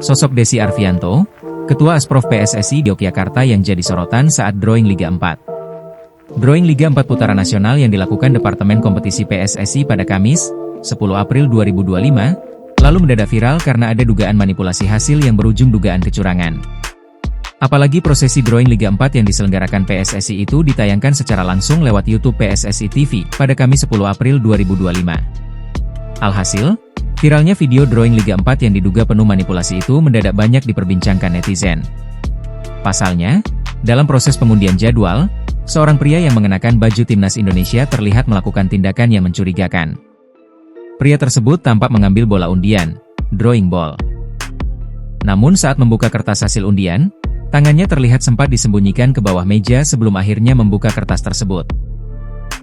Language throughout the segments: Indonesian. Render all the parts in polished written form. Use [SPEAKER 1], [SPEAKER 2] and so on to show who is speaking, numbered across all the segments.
[SPEAKER 1] Sosok Desi Arfianto, Ketua Asprof PSSI di Yogyakarta yang jadi sorotan saat drawing Liga 4. Drawing Liga 4 Putaran Nasional yang dilakukan Departemen Kompetisi PSSI pada Kamis, 10 April 2025, lalu mendadak viral karena ada dugaan manipulasi hasil yang berujung dugaan kecurangan. Apalagi prosesi drawing Liga 4 yang diselenggarakan PSSI itu ditayangkan secara langsung lewat YouTube PSSI TV pada Kamis 10 April 2025. Alhasil, viralnya video drawing Liga 4 yang diduga penuh manipulasi itu mendadak banyak diperbincangkan netizen. Pasalnya, dalam proses pengundian jadwal, seorang pria yang mengenakan baju timnas Indonesia terlihat melakukan tindakan yang mencurigakan. Pria tersebut tampak mengambil bola undian, drawing ball. Namun saat membuka kertas hasil undian, tangannya terlihat sempat disembunyikan ke bawah meja sebelum akhirnya membuka kertas tersebut.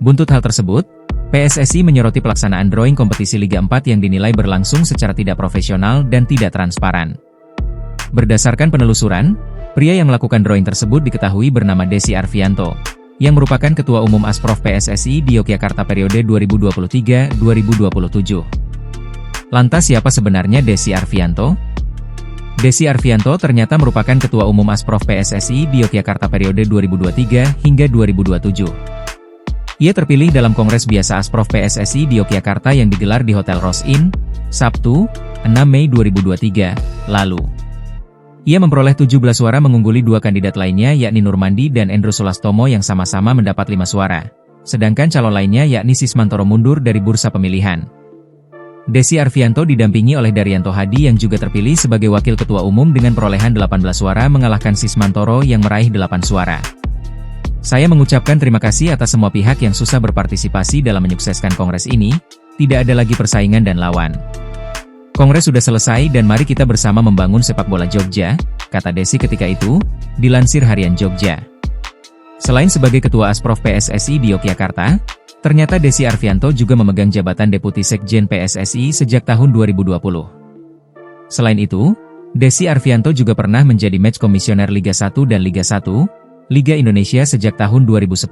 [SPEAKER 1] Buntut hal tersebut, PSSI menyoroti pelaksanaan drawing kompetisi Liga 4 yang dinilai berlangsung secara tidak profesional dan tidak transparan. Berdasarkan penelusuran, pria yang melakukan drawing tersebut diketahui bernama Desi Arfianto, yang merupakan Ketua Umum Asprof PSSI di Yogyakarta periode 2023-2027. Lantas siapa sebenarnya Desi Arfianto? Desi Arfianto ternyata merupakan Ketua Umum Asprof PSSI di Yogyakarta periode 2023 hingga 2027. Ia terpilih dalam Kongres Biasa Asprof PSSI di Yogyakarta yang digelar di Hotel Rose Inn, Sabtu, 6 Mei 2023, lalu. Ia memperoleh 17 suara mengungguli dua kandidat lainnya yakni Nurmandi dan Endro Sulastomo yang sama-sama mendapat 5 suara. Sedangkan calon lainnya yakni Sismantoro mundur dari bursa pemilihan. Desi Arfianto didampingi oleh Daryanto Hadi yang juga terpilih sebagai Wakil Ketua Umum dengan perolehan 18 suara mengalahkan Sismantoro yang meraih 8 suara. Saya mengucapkan terima kasih atas semua pihak yang susah berpartisipasi dalam menyukseskan kongres ini, tidak ada lagi persaingan dan lawan. Kongres sudah selesai dan mari kita bersama membangun sepak bola Jogja, kata Desi ketika itu, dilansir Harian Jogja. Selain sebagai Ketua Asprof PSSI di Yogyakarta, ternyata Desi Arfianto juga memegang jabatan Deputi Sekjen PSSI sejak tahun 2020. Selain itu, Desi Arfianto juga pernah menjadi match komisioner Liga 1 dan Liga 1, Liga Indonesia sejak tahun 2010.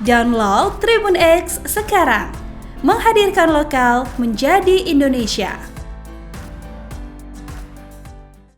[SPEAKER 2] Download Tribun X sekarang, menghadirkan lokal menjadi Indonesia.